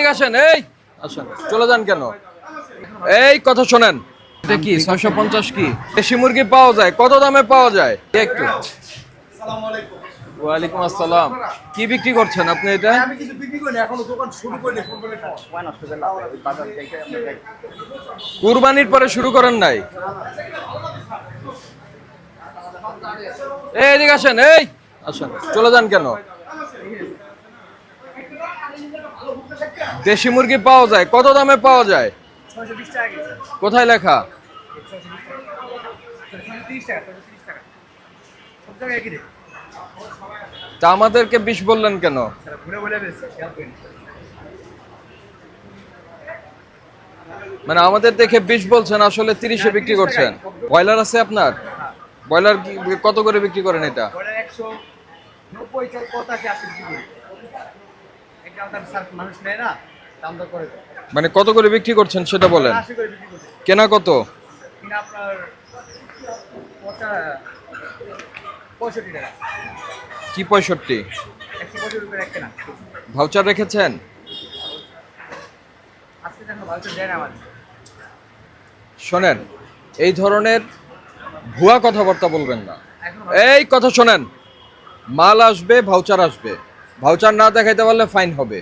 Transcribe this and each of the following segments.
এদিকে আসেন, এই আসেন, চলে যান কেন? এই কথা শোনেন, এটা কি 650 কি দেশি মুরগি পাওয়া যায়? কত দামে পাওয়া যায় একটু? ওয়ালাইকুম আসসালাম। কি বিক্রি করছেন আপনি এটা? আমি কিছু বিক্রি করি না, এখনো দোকান শুরু করিনি। কুরবানির পরে শুরু করেন নাই? এই এদিকে আসেন, এই আসেন, চলে যান কেন? দেশি মুরগি পাওয়া যায়? কত দামে পাওয়া যায়? 620 টাকা কেজি। কোথায় লেখা? 630 টাকা, 630 টাকা। সব জায়গায় একই রেট। তা আমাদেরকে 20 বললেন কেন? স্যার ঘুরে বলে বেশি খেয়াল করিনি। মানে আমাদের দেখে 20 বলছেন, আসলে 30-এ বিক্রি করছেন। ব্রয়লার আছে আপনার? ব্রয়লার কত করে বিক্রি করেন এটা? বলে 190 চাল 85 80 বিক্রি করি। একটা আলাদা স্যার মানুষ নেয় না, দাম দর করে দেয়। মানে কত করে বিক্রি করছেন সেটা বলেন। 80 করে বিক্রি করছি। কেনা কত? কিনা আপনার 65 টাকা। কি 65? 165 রুপির এক কেনা। ভাউচার রেখেছেন? আজকে দেখো ভালো তো দেয় না আমাদের। শোনেন, এই ধরনের ভুয়া কথাবার্তা বলবেন না। এখন এই কথা শোনেন, মাল আসবে, ভাউচার আসবে। ভাউচার না দেখাইতে পারলে ফাইন হবে।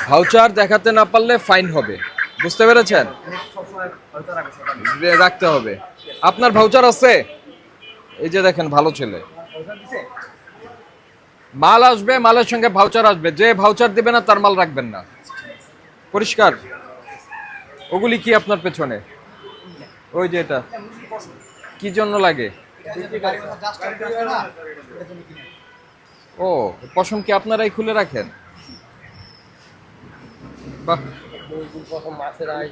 ভাউচার দেখাতে না পারলে ফাইন হবে, বুঝতে পেরেছেন? সবসময় হয়তো রাখবে সকালে। রাখতে হবে। আপনার ভাউচার আছে? এই যে দেখেন, ভালো ছেলে। পয়সা দিছে? মাল আসবে, মালের সঙ্গে ভাউচার আসবে। যে ভাউচার দিবে না তার মাল রাখবেন না। পরিষ্কার? ওগুলি কি আপনার পেছনে? ওই যে এটা কি জন্য লাগে? ও, পশম কি আপনারাই খুলে রাখেন? বাহ,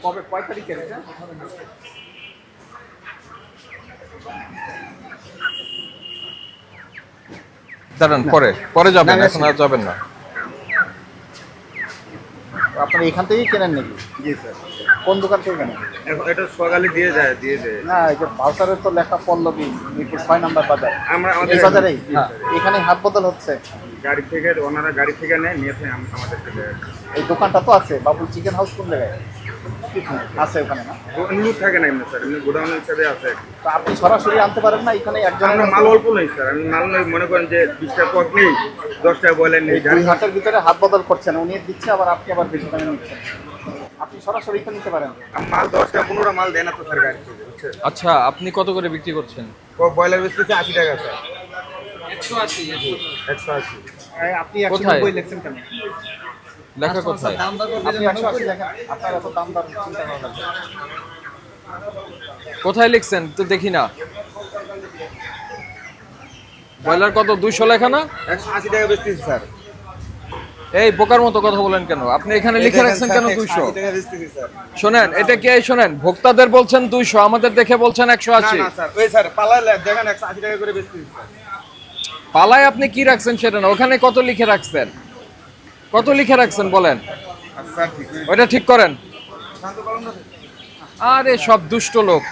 কবে কয় তারিখে এটা? দাঁড়ান, পরে পরে যাবেন, এখন আর যাবেন না। আপনারা এখান থেকেই কেনেন নাকি? জি স্যার। কোন দোকান থেকে কেনেন? এটা সকালে দিয়ে যায়। না, এই যে ভাউচারের তো লেখা পল্লবী, মিরপুর 6 নম্বর বাজার। আমরা এই বাজারেই হ্যাঁ। এখানে হাত বদল হচ্ছে। গাড়ি থেকে ওনারা গাড়ি থেকে নেয়, নিয়ে আমাদের থেকে এই দোকানটা তো আছে বাবুল চিকেন হাউস কোন জায়গায়? আছে ওখানে না? লোক থাকে না এমনি স্যার, এমনি গোডাউন হিসাবে আছে। তো আপনি সরাসরি আনতে পারেন না? এখানে একজন আমরা মাল অল্প নেই স্যার, আমি মাল নেই, মনে করেন যে 20টা কক নেই, 10টা বয়লার নেই। দুই হাটের ভিতরে হাত বদল করছেন, উনি দিচ্ছে আবার আপনি আবার বেশি দামে নিচ্ছেন। আপনি সরাসরি এখানে নিতে পারেন। মাল 10টা 15টা মাল দেয় না তো স্যার গাড়ি থেকে, বুঝছেন? আচ্ছা, আপনি কত করে বিক্রি করছেন? বয়লার বেচতেছে 80 টাকা স্যার। 180। 180। আপনি কোথায়? 190 লিখছেন কেন? লেখা কোথায়? আপনি 180 লেখেন, আপনার এত দাম দর চিন্তা করা লাগবে। কোথায় লিখছেন তো দেখি না। ব্রয়লার কত? 200 লেখা না? 180 টাকা বেচতেছি স্যার। এই বোকার মতো কথা বলেন কেন? আপনি এখানে লিখে রাখছেন কেন 200? 80 টাকা বেচতেছি স্যার। শোনেন, এটা কি? এই শোনেন, ভোক্তাদের বলছেন 200, আমাদের দেখে বলছেন না 180। না স্যার, ওই স্যার পালায় দেখেন 180 টাকা করে বেচতেছি স্যার। পালায় আপনি কি রাখছেন সেটা না, ওখানে কত লিখে রাখছেন? কত লিখে রাখছেন বলেন? স্যার ঠিক আছে। ওইটা ঠিক করেন। শান্ত করুন না। আরে সব দুষ্ট লোক।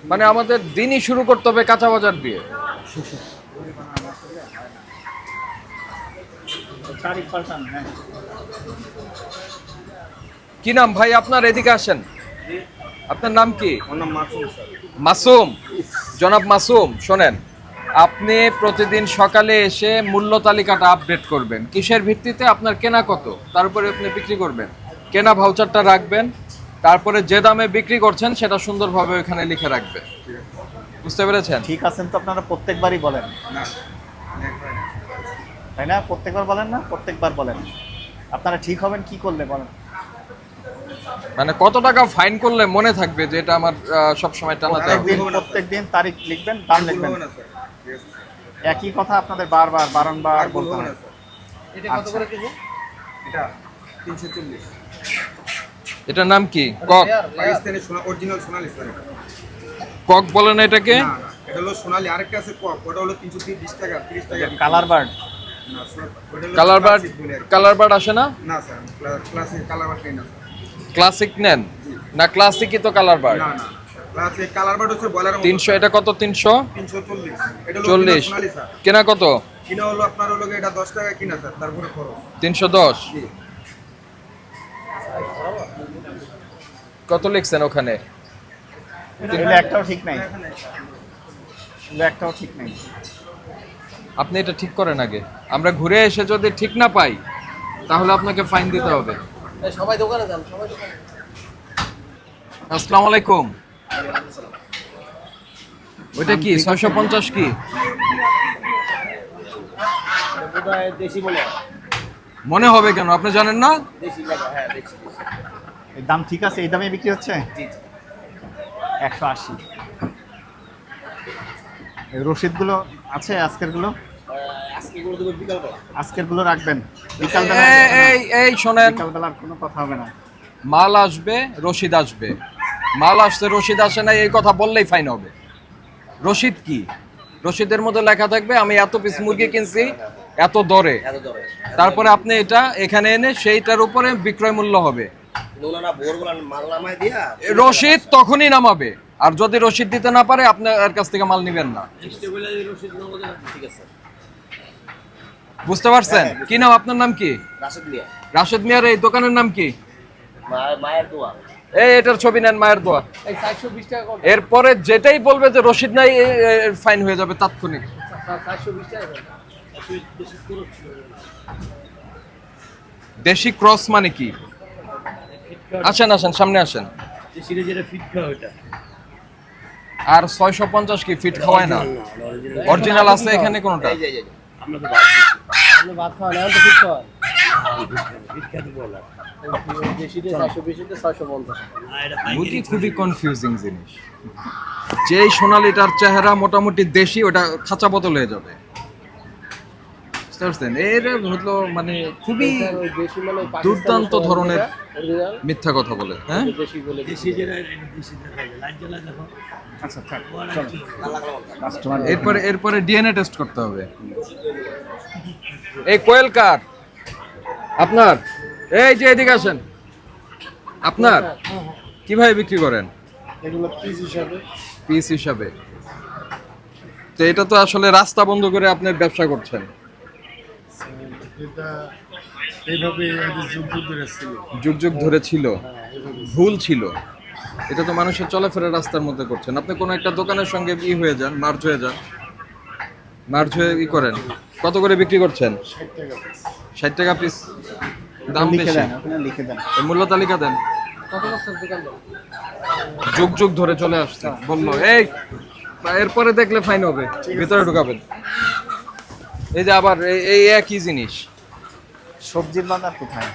মানে আমাদের দিনই শুরু করতে হবে কাঁচা বাজার দিয়ে। তারিখ পাল্টান, হ্যাঁ। কি নাম ভাই আপনার? এদিকে আসেন। আপনার নাম কি? ওর নাম মাসুম স্যার। মাসুম। জনাব মাসুম, শোনেন, আপনি প্রতিদিন সকালে এসে মূল্য তালিকাটা আপডেট করবেন। কিসের ভিত্তিতে? আপনার কেনা কত, তারপরে আপনি বিক্রি করবেন। কেনা ভাউচারটা রাখবেন, তারপরে যে দামে বিক্রি করছেন সেটা সুন্দরভাবে ওখানে লিখে রাখবেন। বুঝতে পেরেছেন? ঠিক আছেন তো? আপনারা প্রত্যেকবারই বলেন, না তাই না? প্রত্যেকবার বলেন না? প্রত্যেকবার বলেন। আপনারা ঠিক হবেন কি করলে বলেন? মানে কত টাকা ফাইন করলে মনে থাকবে যে এটা আমার সব সময় টানাতে হবে? প্রত্যেকদিন তারিখ লিখবেন, দাম লিখবেন। না স্যার, ঠিক আছে। একই কথা আপনাদের বারবার বারংবার আর বলতে বলবো হবে। না স্যার। এটা কত করে কেজি? এটা 340। এটার নাম কি? কক? পাকিস্তানি অরিজিনাল সোনালী স্যার এটা। কক বলে না এটাকে? না না, এটা হলো সোনালী, আরেকটা আছে কক, ওটা হলো 320 টাকা 30 টাকা। Colour bird? না স্যার, ওটা হলো কালার বার্ড? classic বলে আর কি। কালার বার্ড আসে না? না স্যার, ক্লাসিক কালার বার্ড না স্যার। ক্লাসিক নেন না? ক্লাসিকই তো কালার বার্ড। না না, ক্লাসিক কালার বার্ড হচ্ছে বয়লারের মতো। 300। এটা কত? 300? 340। এটা হলো 40। সোনালী স্যার। কেনা কত? কিনা হলো আপনার হলো এটা 10 টাকা কিনা স্যার, তারপরে খরচ। 310। জি। কত লিখছেন ওখানে? এগুলো একটাও ঠিক নাই, এগুলো একটাও ঠিক নাই। আপনি এটা ঠিক করেন আগে, আমরা ঘুরে এসে যদি ঠিক না পাই তাহলে আপনাকে ফাইন দিতে হবে। সবাই দোকানে যান, সবাই দোকানে। আসসালামু আলাইকুম। ওইটা কি 650 কি? বোধহয় দেশি বলে। মনে হবে কেন, আপনি জানেন না? দেশি লেখা, হ্যাঁ দেশি। এর দাম ঠিক আছে, এই দামে বিক্রি হচ্ছে জি জি। 180। এই রসিদগুলো আছে আজকের গুলো? আজকে করে দেবো বিকালবেলা। আজকের গুলো রাখবেন, বিকালবেলা এই শোনেন, বিকালবেলার কোনো কথা হবে না। মাল আসবে, রশিদ আসবে। মাল আসছে, রশিদ আসে না, এই কথা বললেই ফাইন হবে। রশিদ কি? রশিদের মধ্যে লেখা থাকবে আমি এত পিস মুরগি কিনছি এত দরে, এত দরে। তারপরে আপনি এটা এখানে এনে সেইটার উপরে বিক্রয় মূল্য হবে। নোলানা ভোরবেলা মাল নামায় দিয়া রশিদ তখনই নামাবে, আর যদি রশিদ দিতে না পারে আপনার কাছ থেকে মাল নিবেন না। ঠিক আছে। বুঝতে পারছেন? কি নাম আপনার? নাম কি? রাশেদ মিয়া। রাশেদ মিয়ার এই দোকানের নাম কি? মায়ের দোয়া। এই এটার ছবি নেন, মায়ের দোয়া। এই 420 টাকা কম। এরপরে যেটাই বলবে যে রশিদ নাই, ফাইন হয়ে যাবে তাৎক্ষণিক। 420 টাকা কম। দেশি ক্রস মানে কি? আসেন আসেন, সামনে আসেন। দেশিরে যেটা ফিট খাওয়া ওটা। আর 650 কি ফিট খাওয়ায় না? অরিজিনাল আছে এখানে কোনটা? এই যে আমরা তো ভাত দিচ্ছি। আমরা ভাত খাওয়া না, তো ফিট খাওয়া। ফিট খেতে বলা। দেশিরে 420 তে 650। মুরগি খুবই কনফিউজিং জিনিস। যেই সোনালিটার চেহারা মোটামুটি দেশি, ওটা খাঁচা বোতল হয়ে যাবে। বুঝতে পারছেন? এর হলো মানে খুবই দেশি মানে দুর্দান্ত ধরনের মিথ্যা কথা বলে। হ্যাঁ, দেশি বলে দেশি যেটা দেশি দেখা যায় লাইট জ্বালা দেখো। আচ্ছা থাক, চলো। কাস্টমার এরপরে ডিএনএ টেস্ট করতে হবে। এই কোয়েল কার আপনার? এই যে এদিকে আসেন। আপনার কিভাবে বিক্রি করেন? এগুলো পিস হিসাবে। পিস হিসাবে? তো এটা তো আসলে রাস্তা বন্ধ করে আপনি ব্যবসা করছেন। এটা এইভাবে যুগ ধরে ছিল। যুগ যুগ ধরে ছিল, ভুল ছিল। এটা তো মানুষের চলাফেরা রাস্তার মধ্যে করছেন। আপনি কোনো একটা দোকানের সঙ্গে হয়ে যান, মার্জ হয়ে যান, মার্জ হয়ে করেন। কত করে বিক্রি করছেন? 60 টাকা পিস। দাম লিখে বেশি। দেন, ওখানে লিখে দেন। এই মূল্য তালিকা দেন। কত বছর দোকান দাও? যুগ যুগ ধরে চলে আসছে। বললো এই, এরপরে দেখলে ফাইন হবে, ভিতরে ঢুকাবেন। এই যে আবার এই একই জিনিস। সবজির বাজার কোথায়?